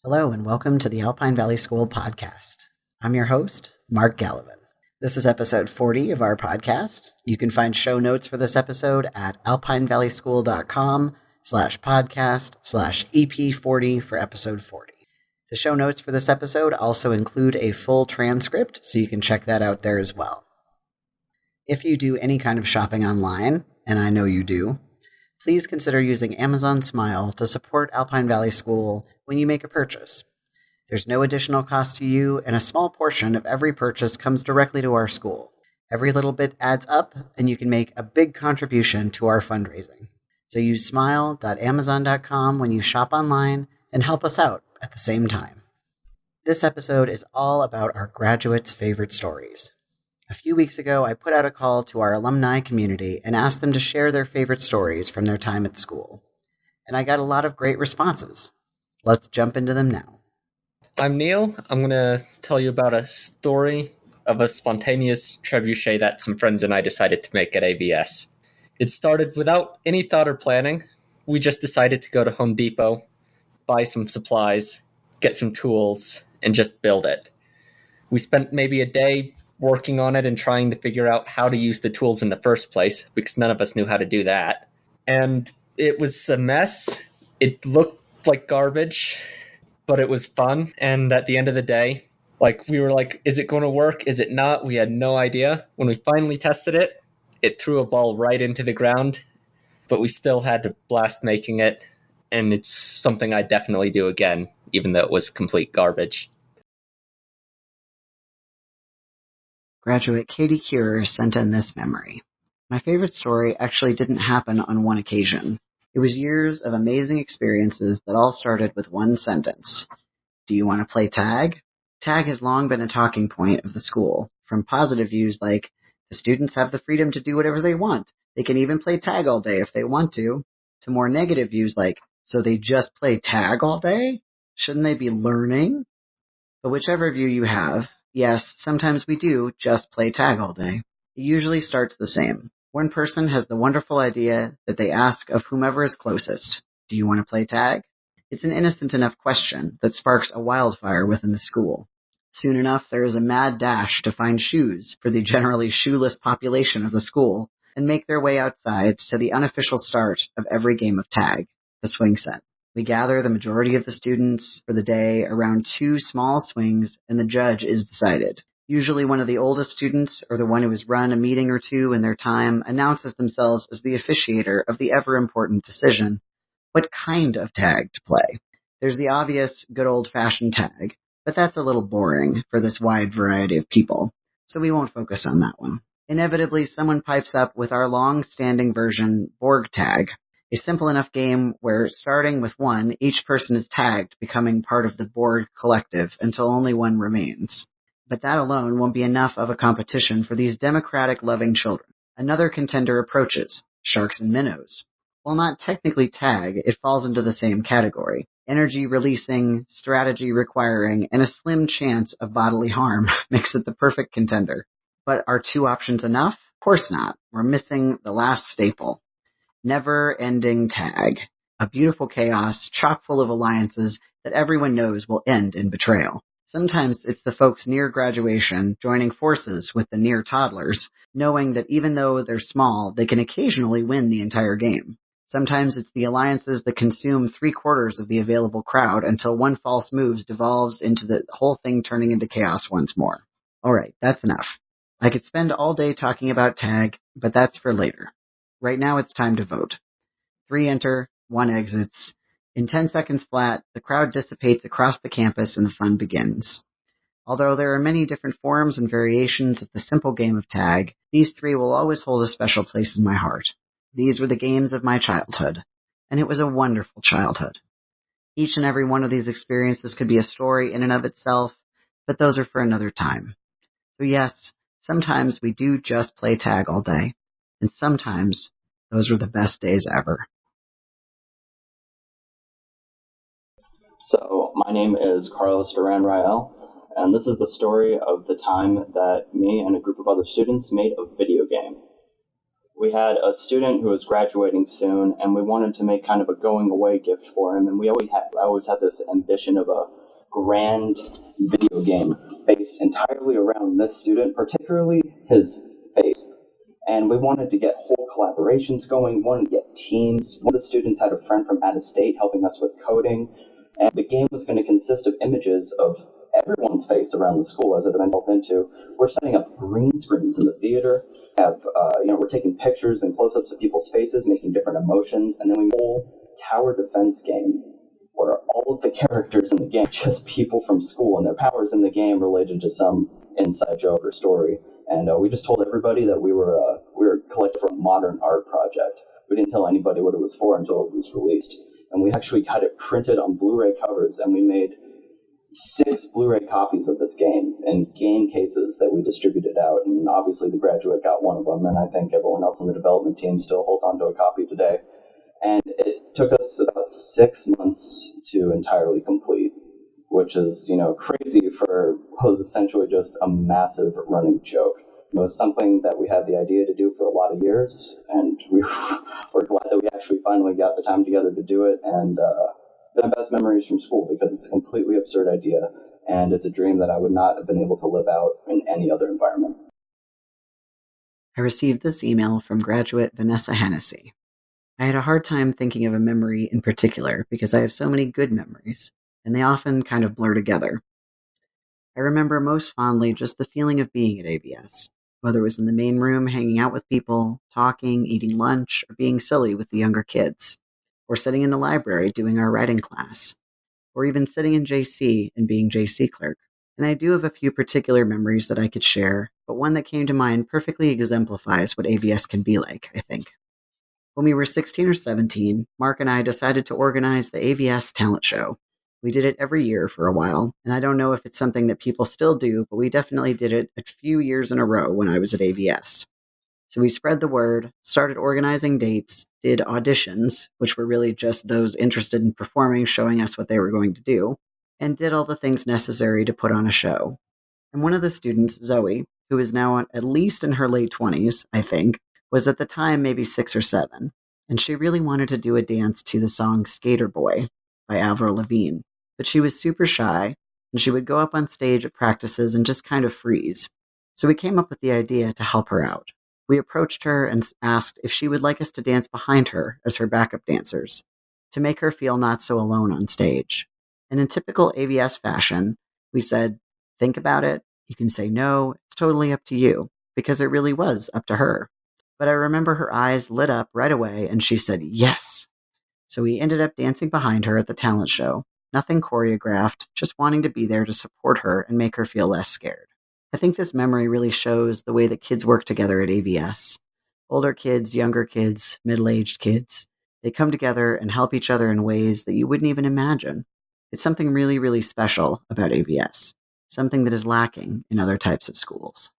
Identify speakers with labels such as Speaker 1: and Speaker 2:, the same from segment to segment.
Speaker 1: Hello and welcome to the Alpine Valley School podcast. I'm your host, Mark Gallivan. This is episode 40 of our podcast. You can find show notes for this episode at alpinevalleySchool.com/podcast/EP40 for episode 40. The show notes for this episode also include a full transcript, so you can check that out there as well. If you do any kind of shopping online, and I know you do, please consider using Amazon Smile to support Alpine Valley School when you make a purchase. There's no additional cost to you, and a small portion of every purchase comes directly to our school. Every little bit adds up, and you can make a big contribution to our fundraising. So use smile.amazon.com when you shop online and help us out at the same time. This episode is all about our graduates' favorite stories. A few weeks ago, I put out a call to our alumni community and asked them to share their favorite stories from their time at school. And I got a lot of great responses. Let's jump into them now.
Speaker 2: I'm Neil. I'm going to tell you about a story of a spontaneous trebuchet that some friends and I decided to make at AVS. It started without any thought or planning. We just decided to go to Home Depot, buy some supplies, get some tools, and just build it. We spent maybe a day working on it and trying to figure out how to use the tools in the first place, because none of us knew how to do that. And it was a mess. It looked like garbage, but it was fun. And at the end of the day, we were like, is it going to work? Is it not? We had no idea. When we finally tested it, it threw a ball right into the ground, but we still had to blast making it. And it's something I definitely do again, even though it was complete garbage.
Speaker 1: Graduate Katie Curer sent in this memory. My favorite story actually didn't happen on one occasion. It was years of amazing experiences that all started with one sentence. Do you want to play tag? Tag has long been a talking point of the school, from positive views like, the students have the freedom to do whatever they want. They can even play tag all day if they want to more negative views like, so they just play tag all day? Shouldn't they be learning? But whichever view you have, yes, sometimes we do just play tag all day. It usually starts the same. One person has the wonderful idea that they ask of whomever is closest, do you want to play tag? It's an innocent enough question that sparks a wildfire within the school. Soon enough, there is a mad dash to find shoes for the generally shoeless population of the school and make their way outside to the unofficial start of every game of tag, the swing set. We gather the majority of the students for the day around two small swings, and the judge is decided. Usually one of the oldest students, or the one who has run a meeting or two in their time, announces themselves as the officiator of the ever-important decision, what kind of tag to play. There's the obvious, good old-fashioned tag, but that's a little boring for this wide variety of people, so we won't focus on that one. Inevitably, someone pipes up with our long-standing version, Borg tag, a simple enough game where, starting with one, each person is tagged, becoming part of the Borg collective until only one remains. But that alone won't be enough of a competition for these democratic-loving children. Another contender approaches, sharks and minnows. While not technically tag, it falls into the same category. Energy-releasing, strategy-requiring, and a slim chance of bodily harm makes it the perfect contender. But are two options enough? Of course not. We're missing the last staple. Never-ending tag. A beautiful chaos, chock full of alliances that everyone knows will end in betrayal. Sometimes it's the folks near graduation joining forces with the near toddlers, knowing that even though they're small, they can occasionally win the entire game. Sometimes it's the alliances that consume 3/4 of the available crowd until one false move devolves into the whole thing turning into chaos once more. Alright, that's enough. I could spend all day talking about tag, but that's for later. Right now it's time to vote. 3 enter, 1 exits. In 10 seconds flat, the crowd dissipates across the campus and the fun begins. Although there are many different forms and variations of the simple game of tag, these 3 will always hold a special place in my heart. These were the games of my childhood, and it was a wonderful childhood. Each and every one of these experiences could be a story in and of itself, but those are for another time. So yes, sometimes we do just play tag all day, and sometimes those were the best days ever.
Speaker 3: So, my name is Carlos Duran Rael, and this is the story of the time that me and a group of other students made a video game. We had a student who was graduating soon, and we wanted to make kind of a going away gift for him, and I always had this ambition of a grand video game based entirely around this student, particularly his face. And we wanted to get whole collaborations going, wanted to get teams. One of the students had a friend from out of state helping us with coding. And the game was going to consist of images of everyone's face around the school as it had been built into. We're setting up green screens in the theater. We're taking pictures and close-ups of people's faces, making different emotions, and then we whole tower defense game where all of the characters in the game are just people from school and their powers in the game related to some inside joke or story. And we just told everybody that we were collecting for a modern art project. We didn't tell anybody what it was for until it was released. And we actually got it printed on Blu-ray covers, and we made 6 Blu-ray copies of this game in game cases that we distributed out. And obviously the graduate got one of them, and I think everyone else on the development team still holds onto a copy today. And it took us about 6 months to entirely complete, which is, crazy for what was essentially just a massive running joke. It was something that we had the idea to do for a lot of years, and we were glad that we actually finally got the time together to do it. And the best memories from school, because it's a completely absurd idea, and it's a dream that I would not have been able to live out in any other environment.
Speaker 1: I received this email from graduate Vanessa Hennessy. I had a hard time thinking of a memory in particular because I have so many good memories, and they often kind of blur together. I remember most fondly just the feeling of being at AVS, whether it was in the main room hanging out with people, talking, eating lunch, or being silly with the younger kids, or sitting in the library doing our writing class, or even sitting in JC and being JC clerk. And I do have a few particular memories that I could share, but one that came to mind perfectly exemplifies what AVS can be like, I think. When we were 16 or 17, Mark and I decided to organize the AVS talent show. We did it every year for a while, and I don't know if it's something that people still do, but we definitely did it a few years in a row when I was at AVS. So we spread the word, started organizing dates, did auditions, which were really just those interested in performing showing us what they were going to do, and did all the things necessary to put on a show. And one of the students, Zoe, who is now at least in her late 20s, I think, was at the time maybe 6 or 7, and she really wanted to do a dance to the song Skater Boy by Avril Lavigne. But she was super shy, and she would go up on stage at practices and just kind of freeze. So we came up with the idea to help her out. We approached her and asked if she would like us to dance behind her as her backup dancers, to make her feel not so alone on stage. And in typical AVS fashion, we said, think about it. You can say no. It's totally up to you, because it really was up to her. But I remember her eyes lit up right away, and she said yes. So we ended up dancing behind her at the talent show. Nothing choreographed, just wanting to be there to support her and make her feel less scared. I think this memory really shows the way that kids work together at AVS. Older kids, younger kids, middle-aged kids. They come together and help each other in ways that you wouldn't even imagine. It's something really, really special about AVS. Something that is lacking in other types of schools.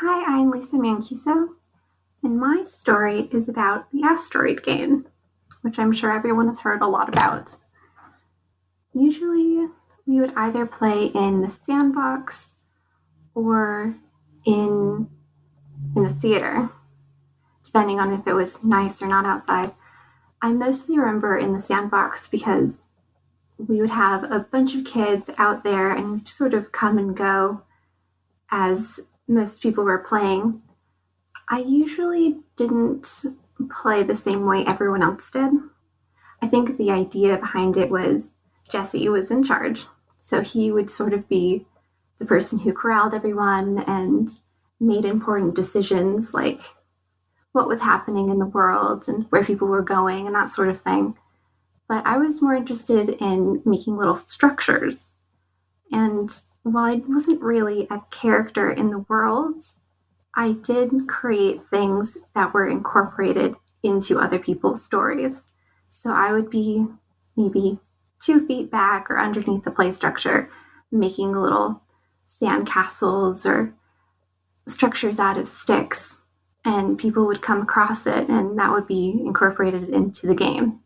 Speaker 4: Hi, I'm Lisa Mancuso, and my story is about the asteroid game, which I'm sure everyone has heard a lot about. Usually, we would either play in the sandbox or in the theater, depending on if it was nice or not outside. I mostly remember in the sandbox because we would have a bunch of kids out there and sort of come and go as most people were playing. I usually didn't play the same way everyone else did. I think the idea behind it was Jesse was in charge. So he would sort of be the person who corralled everyone and made important decisions like what was happening in the world and where people were going and that sort of thing. But I was more interested in making little structures. And while I wasn't really a character in the world, I did create things that were incorporated into other people's stories. So I would be maybe 2 feet back or underneath the play structure, making little sand castles or structures out of sticks, and people would come across it, and that would be incorporated into the game.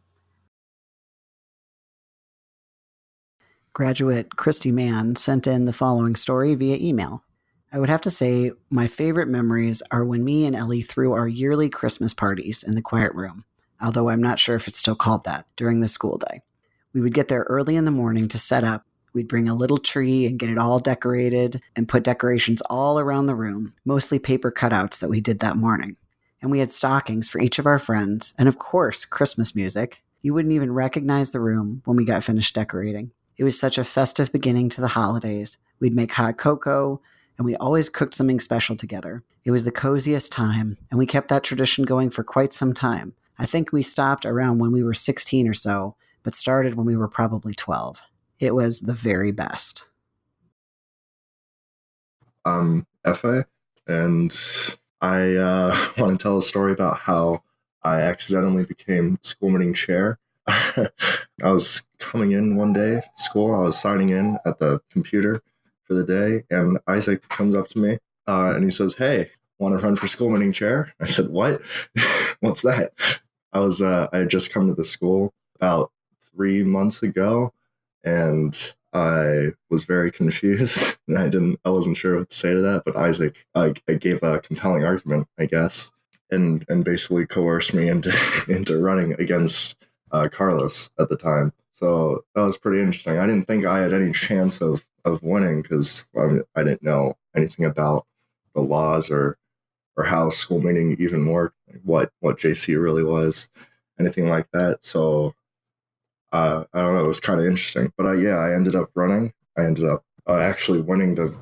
Speaker 1: Graduate Christi Man sent in the following story via email. I would have to say my favorite memories are when me and Ellie threw our yearly Christmas parties in the quiet room, although I'm not sure if it's still called that, during the school day. We would get there early in the morning to set up. We'd bring a little tree and get it all decorated and put decorations all around the room, mostly paper cutouts that we did that morning. And we had stockings for each of our friends, and of course, Christmas music. You wouldn't even recognize the room when we got finished decorating. It was such a festive beginning to the holidays. We'd make hot cocoa, and we always cooked something special together. It was the coziest time, and we kept that tradition going for quite some time. I think we stopped around when we were 16 or so, but started when we were probably 12. It was the very best.
Speaker 5: I'm Efe, and I want to tell a story about how I accidentally became school meeting chair. I was coming in one day to school. I was signing in at the computer for the day, and Isaac comes up to me and he says, "Hey, want to run for school meeting chair?" I said, "What? What's that?" I had just come to the school about 3 months ago, and I was very confused, and I wasn't sure what to say to that. But Isaac, I gave a compelling argument, I guess, and basically coerced me into into running against Carlos at the time. So that was pretty interesting. I didn't think I had any chance of winning because I didn't know anything about the laws or how school meeting even worked, what JC really was, anything like that. So I don't know, it was kind of interesting. But I ended up running. I ended up actually winning the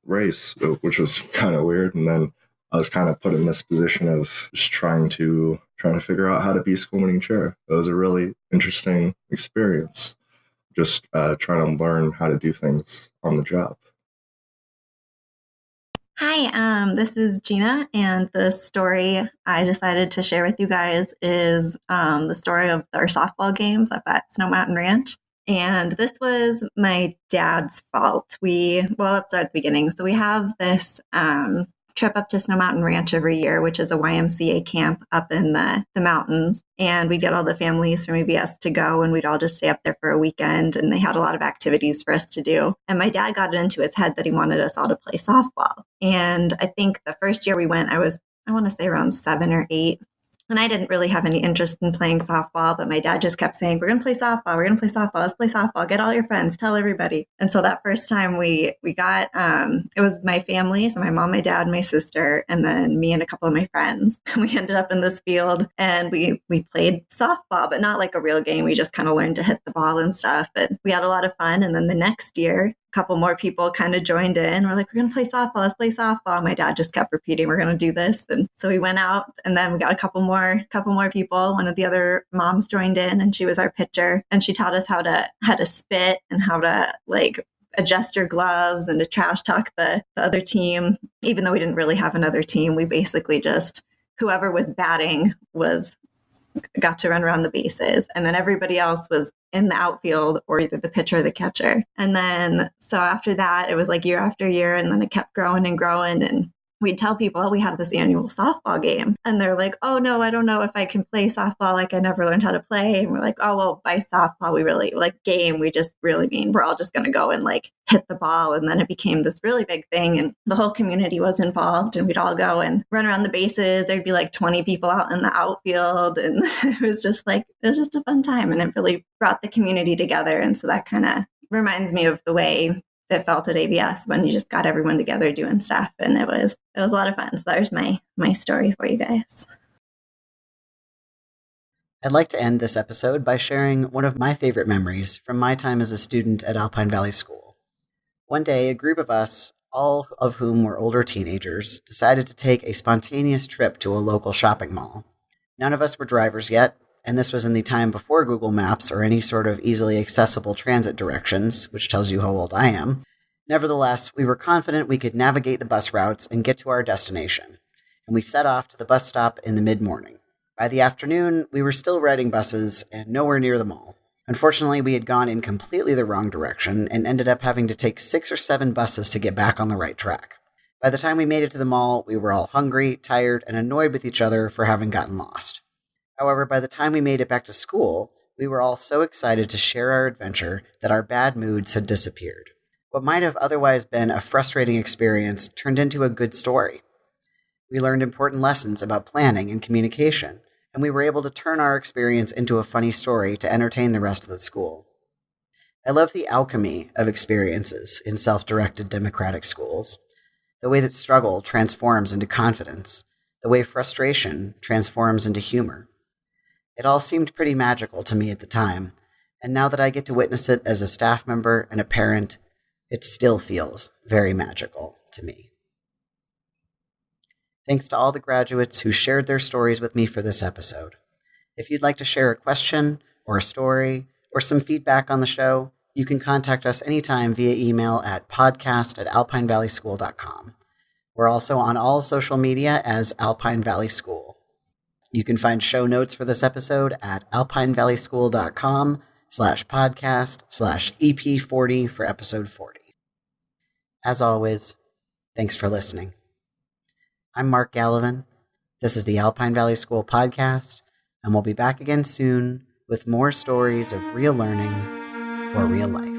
Speaker 5: race, which was kind of weird. And then I was kind of put in this position of just trying to figure out how to be school meeting chair. It was a really interesting experience, just trying to learn how to do things on the job.
Speaker 6: Hi, this is Gina, and the story I decided to share with you guys is the story of our softball games up at Snow Mountain Ranch. And this was my dad's fault. Let's start at the beginning. So we have this trip up to Snow Mountain Ranch every year, which is a YMCA camp up in the mountains. And we'd get all the families from ABS to go, and we'd all just stay up there for a weekend. And they had a lot of activities for us to do. And my dad got it into his head that he wanted us all to play softball. And I think the first year we went, I want to say around 7 or 8. And I didn't really have any interest in playing softball, but my dad just kept saying, "We're going to play softball. We're going to play softball. Let's play softball. Get all your friends. Tell everybody." And so that first time we got, it was my family. So my mom, my dad, my sister, and then me and a couple of my friends. And we ended up in this field and we played softball, but not like a real game. We just kind of learned to hit the ball and stuff. And we had a lot of fun. And then the next year, couple more people kind of joined in. We're like, "We're going to play softball. Let's play softball." My dad just kept repeating, "We're going to do this." And so we went out, and then we got a couple more people. One of the other moms joined in, and she was our pitcher, and she taught us how to spit and how to like adjust your gloves and to trash talk the other team. Even though we didn't really have another team, we basically just, whoever was batting got to run around the bases, and then everybody else was in the outfield or either the pitcher or the catcher. And then so after that, it was like year after year, and then it kept growing and growing. And we'd tell people, "Oh, we have this annual softball game." And they're like, "Oh no, I don't know if I can play softball. Like I never learned how to play." And we're like, "Oh, well, by softball, we really like game. We just really mean we're all just going to go and like hit the ball." And then it became this really big thing, and the whole community was involved, and we'd all go and run around the bases. There'd be like 20 people out in the outfield. And it was just a fun time, and it really brought the community together. And so that kind of reminds me of the way it felt at ABS when you just got everyone together doing stuff, and it was a lot of fun. So that was my story for you guys.
Speaker 1: I'd like to end this episode by sharing one of my favorite memories from my time as a student at Alpine Valley School. One day, a group of us, all of whom were older teenagers, decided to take a spontaneous trip to a local shopping mall. None of us were drivers yet, and this was in the time before Google Maps or any sort of easily accessible transit directions, which tells you how old I am. Nevertheless, we were confident we could navigate the bus routes and get to our destination, and we set off to the bus stop in the mid-morning. By the afternoon, we were still riding buses and nowhere near the mall. Unfortunately, we had gone in completely the wrong direction and ended up having to take 6 or 7 buses to get back on the right track. By the time we made it to the mall, we were all hungry, tired, and annoyed with each other for having gotten lost. However, by the time we made it back to school, we were all so excited to share our adventure that our bad moods had disappeared. What might have otherwise been a frustrating experience turned into a good story. We learned important lessons about planning and communication, and we were able to turn our experience into a funny story to entertain the rest of the school. I love the alchemy of experiences in self-directed democratic schools, the way that struggle transforms into confidence, the way frustration transforms into humor. It all seemed pretty magical to me at the time, and now that I get to witness it as a staff member and a parent, it still feels very magical to me. Thanks to all the graduates who shared their stories with me for this episode. If you'd like to share a question or a story or some feedback on the show, you can contact us anytime via email at podcast@alpinevalley.school.com. We're also on all social media as Alpine Valley School. You can find show notes for this episode at alpinevalleySchool.com/podcast/EP40 for episode 40. As always, thanks for listening. I'm Mark Gallivan. This is the Alpine Valley School podcast, and we'll be back again soon with more stories of real learning for real life.